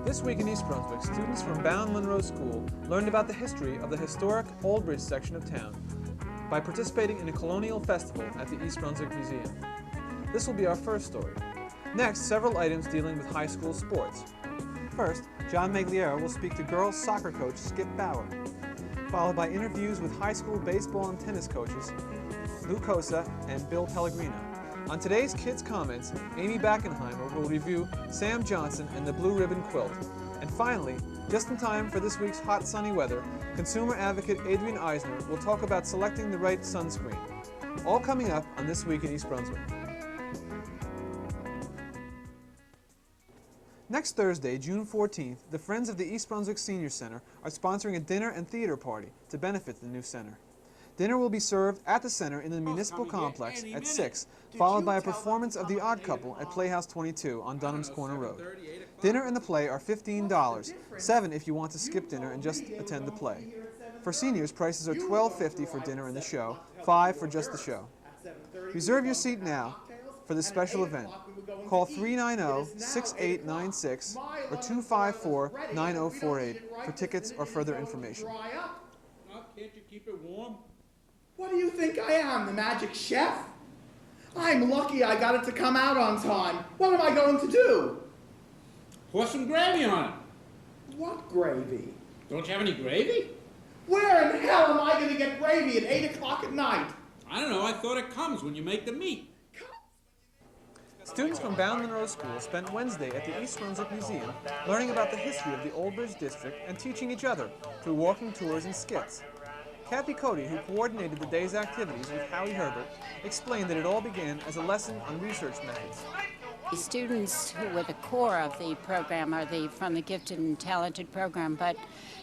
This week in East Brunswick, students from Bound Monroe School learned about the history of the historic Old Bridge section of town by participating in a Colonial Festival at the East Brunswick Museum. This will be our first story. Next, several items dealing with high school sports. First, John Magliero will speak to girls soccer coach Skip Bauer, followed by interviews with high school baseball and tennis coaches Lou Kosa and Bill Pellagrino. On today's Kids Comments, Amy Backenheimer will review Sam Johnson and the Blue Ribbon Quilt. And finally, just in time for this week's hot sunny weather, consumer advocate Adrian Eisner will talk about selecting the right sunscreen. All coming up on This Week in East Brunswick. Next Thursday, June 14th, the Friends of the East Brunswick Senior Center are sponsoring a dinner and theater party to benefit the new center. Dinner will be served at the center in the municipal complex at 6, followed by a performance of The Odd Couple at Playhouse 22 on Dunham's Corner Road. Dinner and the play are $15, $7 if you want to skip dinner and just attend the play. For seniors, prices are $12.50 for dinner and the show, $5 for just the show. Reserve your seat now for this special event. Call 390-6896 or 254-9048 for tickets or further information. Can't you keep it warm? What do you think I am, the magic chef? I'm lucky I got it to come out on time. What am I going to do? Pour some gravy on it. What gravy? Don't you have any gravy? Where in hell am I going to get gravy at 8 o'clock at night? I don't know. I thought it comes when you make the meat. Students from Bound Monroe School spent Wednesday at the East Brunswick Museum learning about the history of the Old Bridge District and teaching each other through walking tours and skits. Kathy Cody, who coordinated the day's activities with Howie Herbert, explained that it all began as a lesson on research methods. The students who were the core of the program are from the Gifted and Talented program, but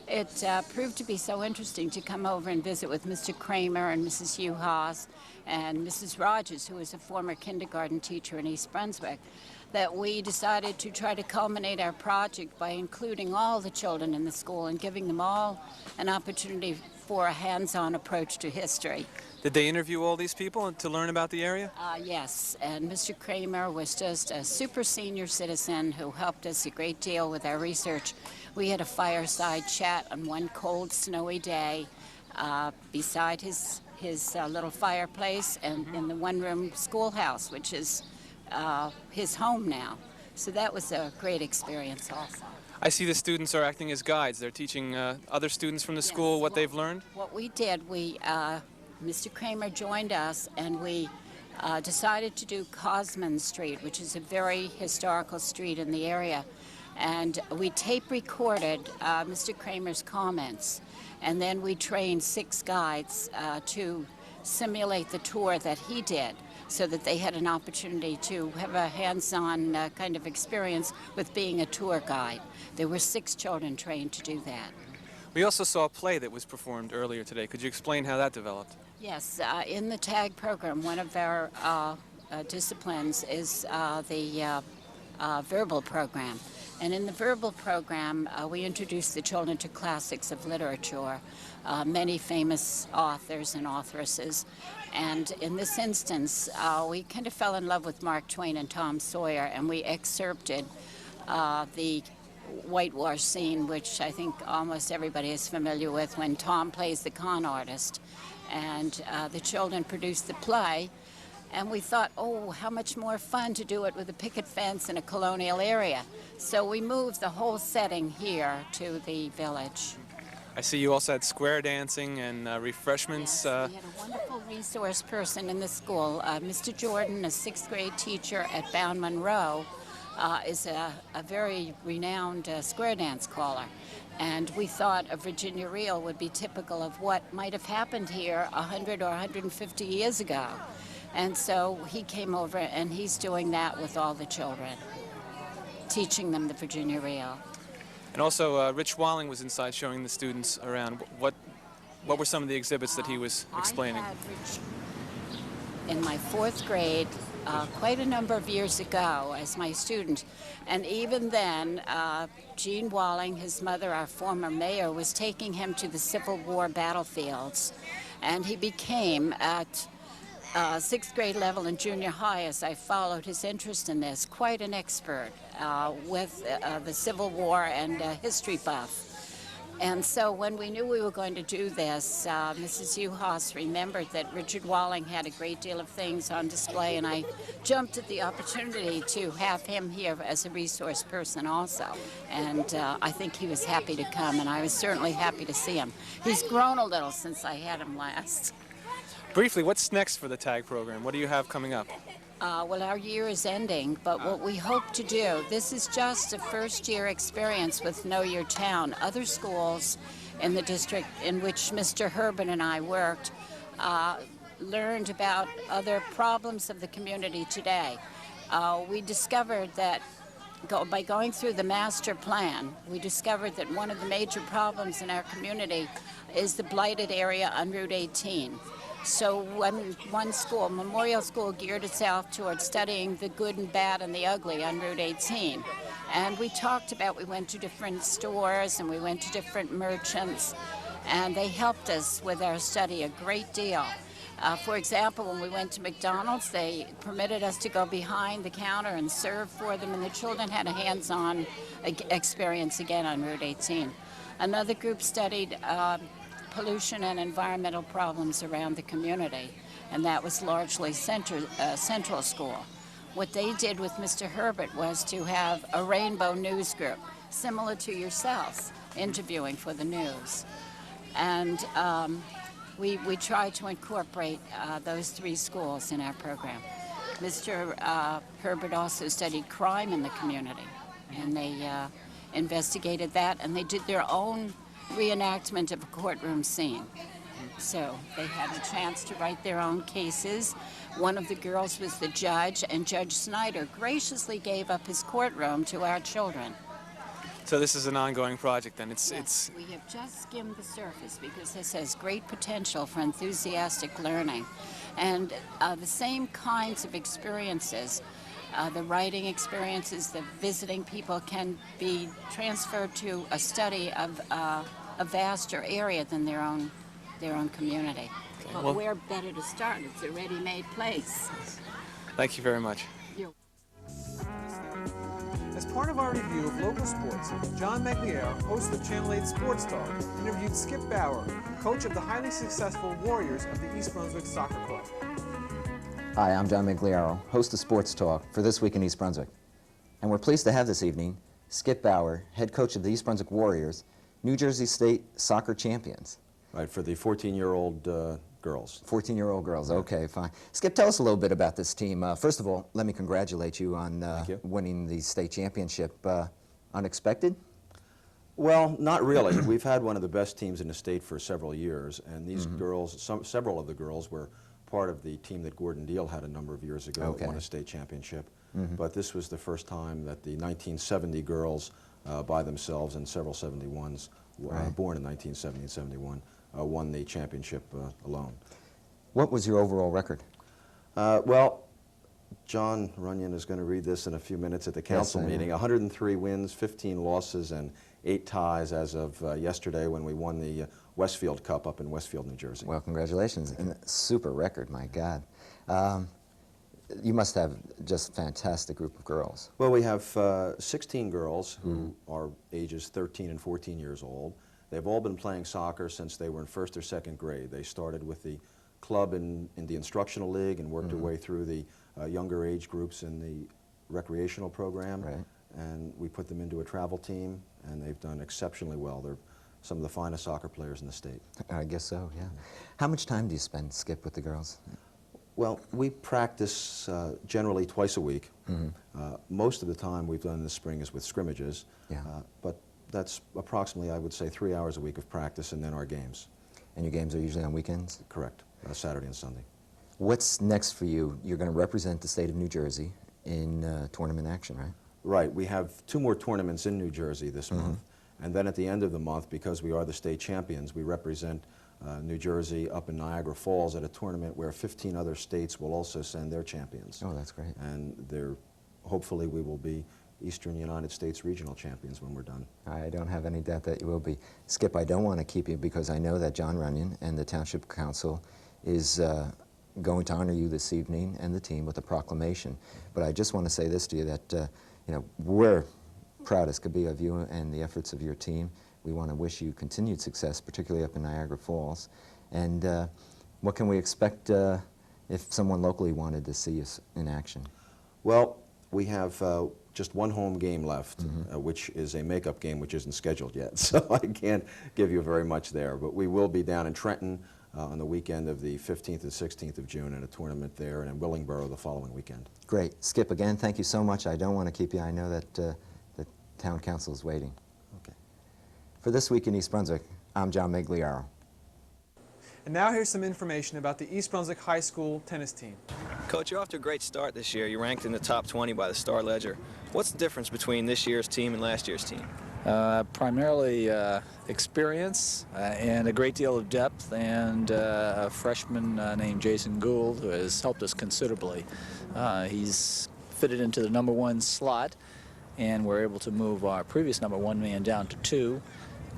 it proved to be so interesting to come over and visit with Mr. Kramer and Mrs. Uhas and Mrs. Rogers, who was a former kindergarten teacher in East Brunswick, that we decided to try to culminate our project by including all the children in the school and giving them all an opportunity for a hands-on approach to history. Did they interview all these people to learn about the area? Yes, and Mr. Kramer was just a super senior citizen who helped us a great deal with our research. We had a fireside chat on one cold, snowy day beside his little fireplace and in the one-room schoolhouse, which is his home now. So that was a great experience also. I see the students are acting as guides. They're teaching other students from the school what they've learned? What we did, Mr. Kramer joined us and we decided to do Cosman Street, which is a very historical street in the area. And we tape recorded Mr. Kramer's comments, and then we trained 6 guides to simulate the tour that he did, so that they had an opportunity to have a hands-on kind of experience with being a tour guide. There were 6 children trained to do that. We also saw a play that was performed earlier today. Could you explain how that developed? Yes, in the TAG program, one of our disciplines is the verbal program. And in the verbal program, we introduced the children to classics of literature, many famous authors and authoresses. And in this instance, we kind of fell in love with Mark Twain and Tom Sawyer, and we excerpted the whitewash scene, which I think almost everybody is familiar with, when Tom plays the con artist. And the children produced the play. And we thought, oh, how much more fun to do it with a picket fence in a colonial area. So we moved the whole setting here to the village. I see you also had square dancing and refreshments. Yes, we had a wonderful resource person in the school. Mr. Jordan, a 6th grade teacher at Bound Monroe, is a very renowned square dance caller. And we thought a Virginia reel would be typical of what might have happened here 100 or 150 years ago. And so he came over and he's doing that with all the children, teaching them the Virginia reel. And also Rich Walling was inside showing the students around. What were some of the exhibits that he was explaining? I had Rich in my 4th grade quite a number of years ago as my student. And even then, Jean Walling, his mother, our former mayor, was taking him to the Civil War battlefields. And he became, at sixth grade level and junior high as I followed his interest in this. Quite an expert with the Civil War and history buff. And so when we knew we were going to do this, Mrs. Uhas remembered that Richard Walling had a great deal of things on display, and I jumped at the opportunity to have him here as a resource person also. And I think he was happy to come, and I was certainly happy to see him. He's grown a little since I had him last. Briefly, what's next for the TAG program? What do you have coming up? Well, our year is ending, but what we hope to do, this is just a first-year experience with Know Your Town. Other schools in the district in which Mr. Herbert and I worked learned about other problems of the community today. We discovered that by going through the master plan, we discovered that one of the major problems in our community is the blighted area on Route 18. So when one school, Memorial School, geared itself towards studying the good and bad and the ugly on Route 18. And we talked about, we went to different stores and we went to different merchants, and they helped us with our study a great deal. For example, when we went to McDonald's, they permitted us to go behind the counter and serve for them, and the children had a hands-on experience again on Route 18. Another group studied pollution and environmental problems around the community, and that was largely Central School. What they did with Mr. Herbert was to have a rainbow news group, similar to yourselves, interviewing for the news. And we tried to incorporate those three schools in our program. Mr. Herbert also studied crime in the community, and they investigated that, and they did their own reenactment of a courtroom scene. So they had a chance to write their own cases. One of the girls was the judge, and Judge Snyder graciously gave up his courtroom to our children. So this is an ongoing project then? Yes, we have just skimmed the surface because this has great potential for enthusiastic learning. And the same kinds of experiences, the writing experiences, the visiting people, can be transferred to a study of a vaster area than their own community. Okay. But where better to start? It's a ready-made place. Thank you very much. As part of our review of local sports, John Magliero, host of Channel 8 Sports Talk, interviewed Skip Bauer, coach of the highly successful Warriors of the East Brunswick Soccer Club. Hi, I'm John Magliero, host of Sports Talk for This Week in East Brunswick. And we're pleased to have this evening Skip Bauer, head coach of the East Brunswick Warriors, New Jersey State soccer champions. Right, for the 14-year-old girls. 14-year-old girls, okay, fine. Skip, tell us a little bit about this team. First of all, let me congratulate you on winning the state championship. Unexpected? Well, not really. We've had one of the best teams in the state for several years, and these girls, several of the girls were part of the team that Gordon Deal had a number of years ago that won a state championship. But this was the first time that the 1970 girls by themselves and several 71s born in 1970 and 71 won the championship alone. What was your overall record? Well, John Runyon is going to read this in a few minutes at the council meeting. 103 wins, 15 losses, and 8 ties as of yesterday when we won the Westfield Cup up in Westfield, New Jersey. Well, congratulations. And a super record, my God. You must have just a fantastic group of girls. Well, we have 16 girls who are ages 13 and 14 years old. They've all been playing soccer since they were in 1st or 2nd grade. They started with the club in the instructional league and worked their way through the younger age groups in the recreational program. Right. And we put them into a travel team, and they've done exceptionally well. They're some of the finest soccer players in the state. I guess so, yeah. How much time do you spend, Skip, with the girls? Well, we practice generally twice a week. Most of the time we've done in the spring is with scrimmages, but that's approximately, I would say, 3 hours a week of practice and then our games. And your games are usually on weekends? Correct, Saturday and Sunday. What's next for you? You're going to represent the state of New Jersey in tournament action, right? Right, we have 2 more tournaments in New Jersey this month, and then at the end of the month, because we are the state champions, we represent New Jersey up in Niagara Falls at a tournament where 15 other states will also send their champions. Oh, that's great. And hopefully we will be Eastern United States regional champions when we're done. I don't have any doubt that you will be. Skip, I don't want to keep you because I know that John Runyon and the Township Council is going to honor you this evening and the team with a proclamation. But I just want to say this to you that we're proud as could be of you and the efforts of your team. We want to wish you continued success, particularly up in Niagara Falls. And what can we expect if someone locally wanted to see us in action? Well, we have just one home game left, which is a makeup game which isn't scheduled yet, so I can't give you very much there. But we will be down in Trenton on the weekend of the 15th and 16th of June at a tournament there, and in Willingboro the following weekend. Great. Skip, again, thank you so much. I don't want to keep you. I know that the town council is waiting. Okay. For This Week in East Brunswick, I'm John Migliaro. And now here's some information about the East Brunswick High School tennis team. Coach, you're off to a great start this year. You're ranked in the top 20 by the Star Ledger. What's the difference between this year's team and last year's team? Primarily experience and a great deal of depth, and a freshman named Jason Gould, who has helped us considerably. He's fitted into the #1 slot, and we're able to move our previous #1 man down to 2,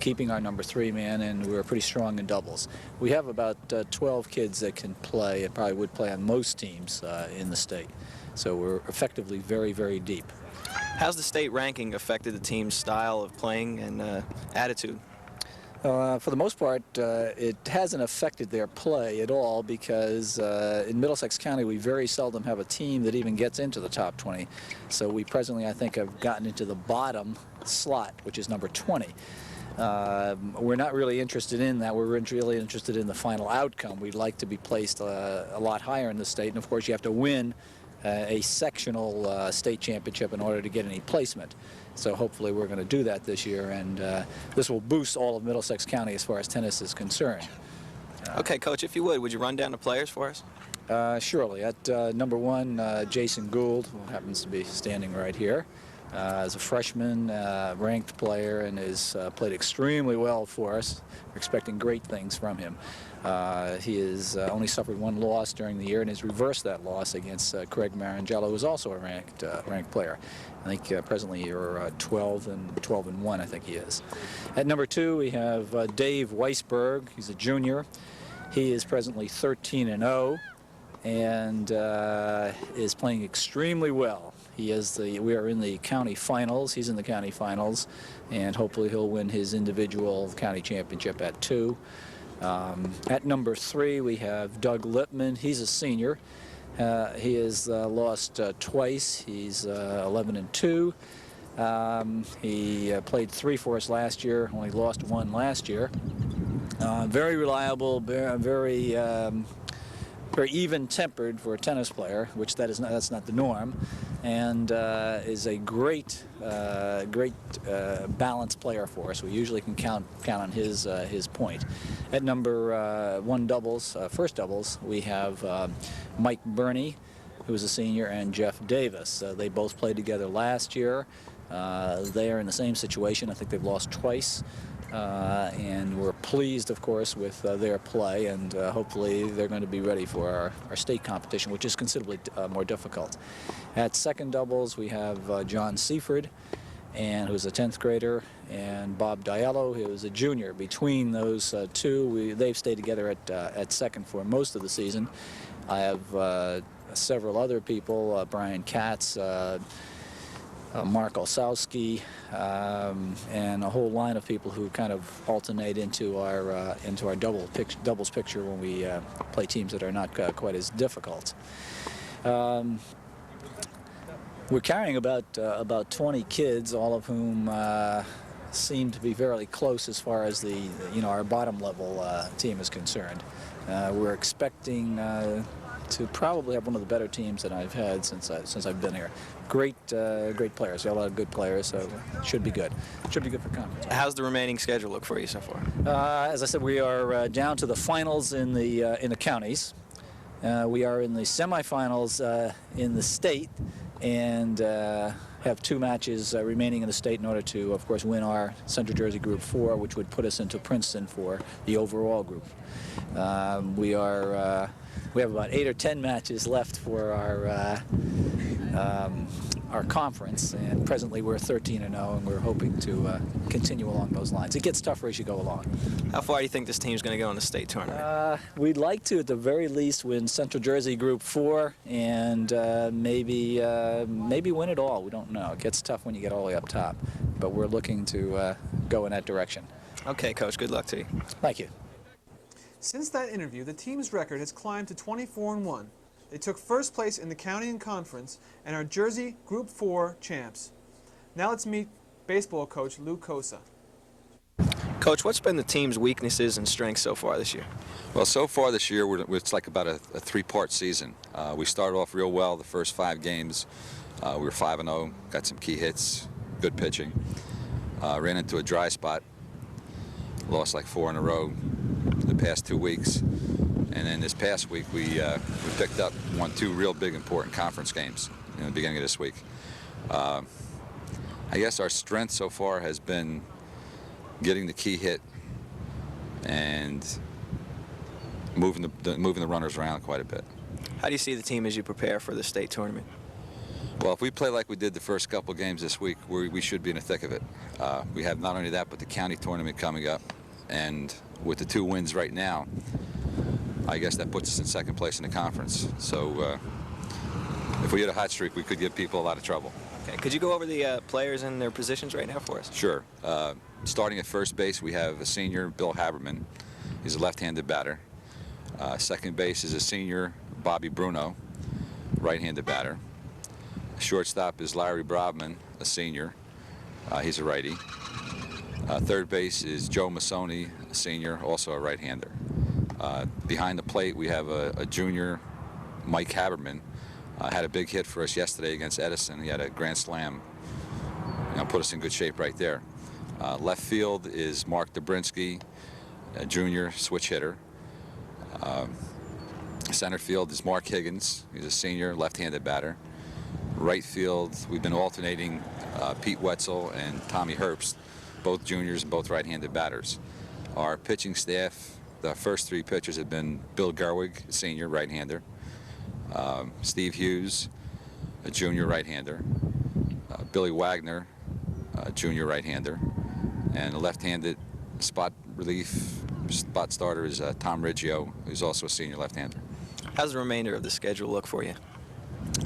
keeping our #3 man, and we're pretty strong in doubles. We have about 12 kids that can play and probably would play on most teams in the state. So we're effectively very, very deep. How's the state ranking affected the team's style of playing and attitude? For the most part, it hasn't affected their play at all, because in Middlesex County we very seldom have a team that even gets into the top 20. So we presently, I think, have gotten into the bottom slot, which is #20. We're not really interested in that. We're really interested in the final outcome. We'd like to be placed a lot higher in the state, and of course you have to win a sectional state championship in order to get any placement. So hopefully we're going to do that this year, and this will boost all of Middlesex County as far as tennis is concerned. Okay, Coach, if you would you run down the players for us? Surely. At #1, Jason Gould, who happens to be standing right here, is a freshman, ranked player, and has played extremely well for us. We're expecting great things from him. He has only suffered 1 loss during the year, and has reversed that loss against Craig Marangello, who's also a ranked player. I think presently you're 12-1, I think he is. At #2, we have Dave Weisberg. He's a junior. He is presently 13-0, and is playing extremely well. We are in the county finals. He's in the county finals, and hopefully he'll win his individual county championship at 2. At #3, we have Doug Lippman. He's a senior. He has lost twice. He's 11-2. He played 3 for us last year, only lost 1 last year. Very reliable, very even-tempered for a tennis player, which that's not the norm, and is a great balanced player for us. We usually can count on his point. At #1 doubles, first doubles, we have Mike Burney, who is a senior, and Jeff Davis. They both played together last year. They are in the same situation. I think they've lost twice. And we're pleased, of course, with their play, and hopefully they're going to be ready for our state competition, which is considerably more difficult. At second doubles, we have John Seaford, who's a 10th grader, and Bob Diallo, who is a junior. Between those two, they've stayed together at second for most of the season. I have several other people, Brian Katz, Mark Olsowski, and a whole line of people who kind of alternate into our doubles picture when we play teams that are not quite as difficult. We're carrying about 20 kids, all of whom seem to be fairly close as far as our bottom level team is concerned. We're expecting to probably have one of the better teams that I've had since I've been here. Great players. We have a lot of good players, so it should be good. Should be good for conference. How's the remaining schedule look for you so far? As I said, we are down to the finals in the counties. We are in the semifinals in the state, and have 2 matches remaining in the state in order to, of course, win our Central Jersey Group 4, which would put us into Princeton for the overall group. We have about 8 or 10 matches left for our our conference, and presently we're 13-0, and we're hoping to continue along those lines. It gets tougher as you go along. How far do you think this team's going to go in the state tournament? We'd like to, at the very least, win Central Jersey Group 4, and maybe win it all. We don't know. It gets tough when you get all the way up top, but we're looking to go in that direction. Okay, Coach. Good luck to you. Thank you. Since that interview, the team's record has climbed to 24-1. They took first place in the county and conference and are Jersey Group 4 champs. Now let's meet baseball coach Lou Kosa. Coach, what's been the team's weaknesses and strengths so far this year? Well, so far this year, it's like about a three-part season. We started off real well the first 5 games. We were 5-0, got some key hits, good pitching. Ran into a dry spot, lost like 4 in a row the past 2 weeks. And then this past week, we picked up 2 real big important conference games in the beginning of this week. I guess our strength so far has been getting the key hit and moving the runners around quite a bit. How do you see the team as you prepare for the state tournament? Well, if we play like we did the first couple games this week, we should be in the thick of it. We have not only that, but the county tournament coming up, and with the 2 wins right now, I guess that puts us in second place in the conference. So if we hit a hot streak, we could give people a lot of trouble. Okay, could you go over the players and their positions right now for us? Sure. Starting at first base, we have a senior, Bill Haberman. He's a left-handed batter. Second base is a senior, Bobby Bruno, right-handed batter. Shortstop is Larry Brobman, a senior. He's a righty. Third base is Joe Massoni, a senior, also a right-hander. Behind the plate, we have a junior, Mike Haberman. Had a big hit for us yesterday against Edison. He had a grand slam, put us in good shape right there. Left field is Mark Dobrinsky, a junior switch hitter. Center field is Mark Higgins. He's a senior left-handed batter. Right field, we've been alternating Pete Wetzel and Tommy Herbst, both juniors and both right-handed batters. Our pitching staff, the first 3 pitchers have been Bill Gerwig, senior right-hander, Steve Hughes, a junior right-hander, Billy Wagner, a junior right-hander, and a left-handed spot starter is Tom Riggio, who's also a senior left-hander. How's the remainder of the schedule look for you?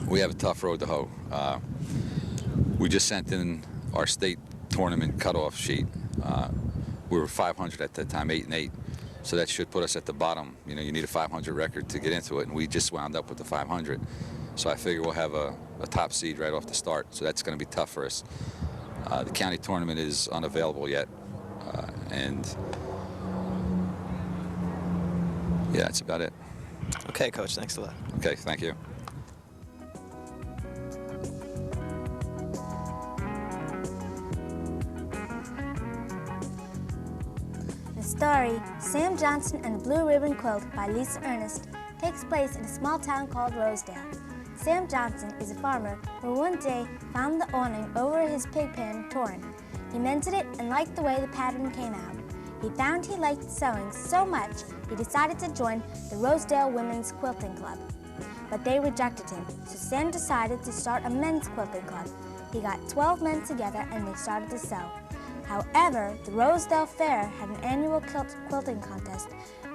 We have a tough road to hoe. We just sent in our state tournament cutoff sheet. We were 500 at that time, 8-8. So that should put us at the bottom. You need a 500 record to get into it, and we just wound up with the 500. So I figure we'll have a top seed right off the start. So that's going to be tough for us. The county tournament is unavailable yet, and yeah, that's about it. Okay, Coach, thanks a lot. Okay, thank you. The story, Sam Johnson and the Blue Ribbon Quilt by Lisa Ernest, takes place in a small town called Rosedale. Sam Johnson is a farmer who one day found the awning over his pig pen torn. He mended it and liked the way the pattern came out. He found he liked sewing so much he decided to join the Rosedale Women's Quilting Club. But they rejected him, so Sam decided to start a men's quilting club. He got 12 men together and they started to sew. However, the Rosedale Fair had an annual quilting contest,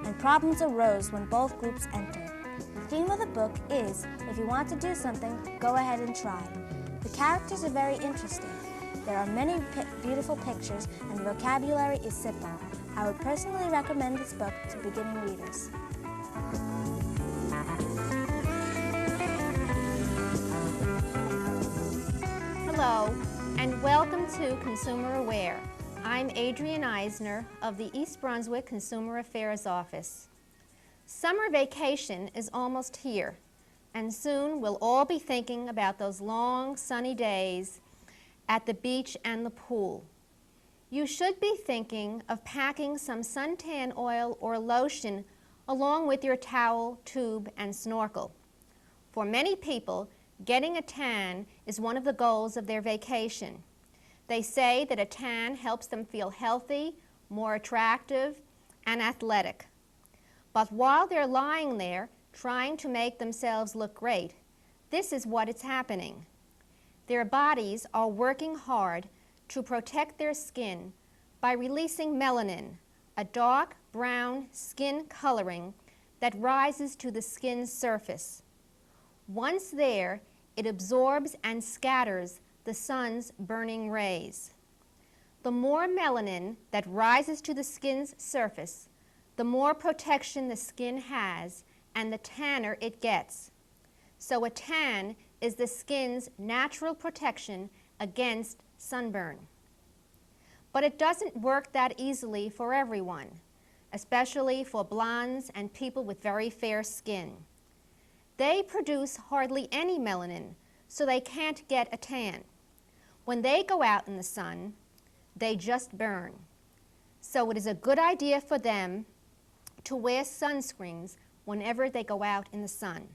and problems arose when both groups entered. The theme of the book is, if you want to do something, go ahead and try. The characters are very interesting. There are many beautiful pictures, and the vocabulary is simple. I would personally recommend this book to beginning readers. Hello, and welcome to Consumer Aware. I'm Adrienne Eisner of the East Brunswick Consumer Affairs Office. Summer vacation is almost here, and soon we'll all be thinking about those long, sunny days at the beach and the pool. You should be thinking of packing some suntan oil or lotion along with your towel, tube, and snorkel. For many people, getting a tan is one of the goals of their vacation. They say that a tan helps them feel healthy, more attractive, and athletic. But while they're lying there trying to make themselves look great, this is what is happening. their bodies are working hard to protect their skin by releasing melanin, a dark brown skin coloring that rises to the skin's surface. Once there, it absorbs and scatters the sun's burning rays. The more melanin that rises to the skin's surface, the more protection the skin has and the tanner it gets. So a tan is the skin's natural protection against sunburn. But it doesn't work that easily for everyone, especially for blondes and people with very fair skin. They produce hardly any melanin, so they can't get a tan. When they go out in the sun, they just burn. So it is a good idea for them to wear sunscreens whenever they go out in the sun.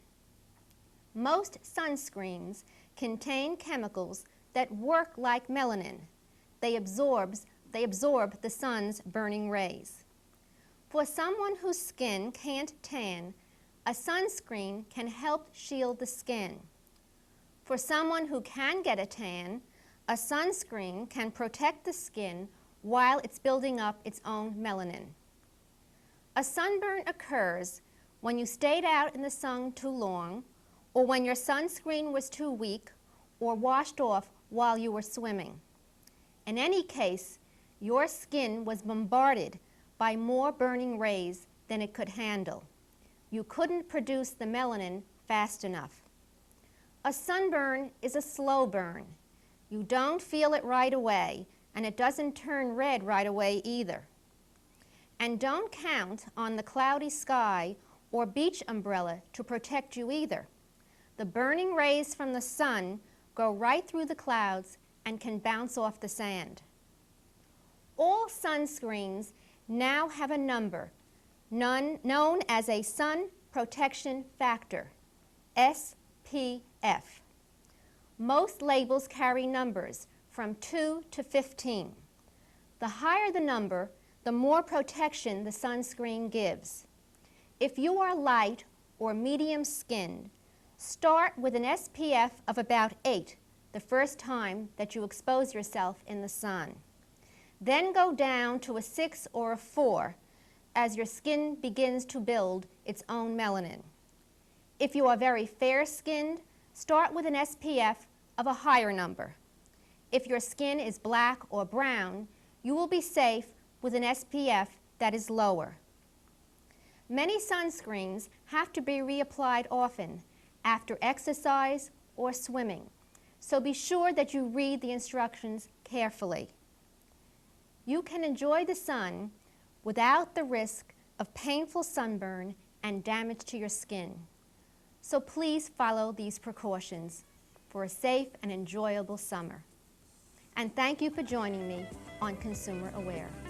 Most sunscreens contain chemicals that work like melanin. They absorb the sun's burning rays. For someone whose skin can't tan, a sunscreen can help shield the skin. For someone who can get a tan, a sunscreen can protect the skin while it's building up its own melanin. A sunburn occurs when you stayed out in the sun too long, or when your sunscreen was too weak, or washed off while you were swimming. In any case, your skin was bombarded by more burning rays than it could handle. You couldn't produce the melanin fast enough. A sunburn is a slow burn. You don't feel it right away, and it doesn't turn red right away either. And don't count on the cloudy sky or beach umbrella to protect you either. The burning rays from the sun go right through the clouds and can bounce off the sand. All sunscreens now have a number known as a sun protection factor, SPF. Most labels carry numbers from 2 to 15. The higher the number, the more protection the sunscreen gives. If you are light or medium skinned, start with an SPF of about 8 the first time that you expose yourself in the sun. Then go down to a 6 or a 4 as your skin begins to build its own melanin. If you are very fair-skinned, start with an SPF of a higher number. If your skin is black or brown, you will be safe with an SPF that is lower. Many sunscreens have to be reapplied often after exercise or swimming, so be sure that you read the instructions carefully. You can enjoy the sun without the risk of painful sunburn and damage to your skin. So please follow these precautions for a safe and enjoyable summer. And thank you for joining me on Consumer Aware.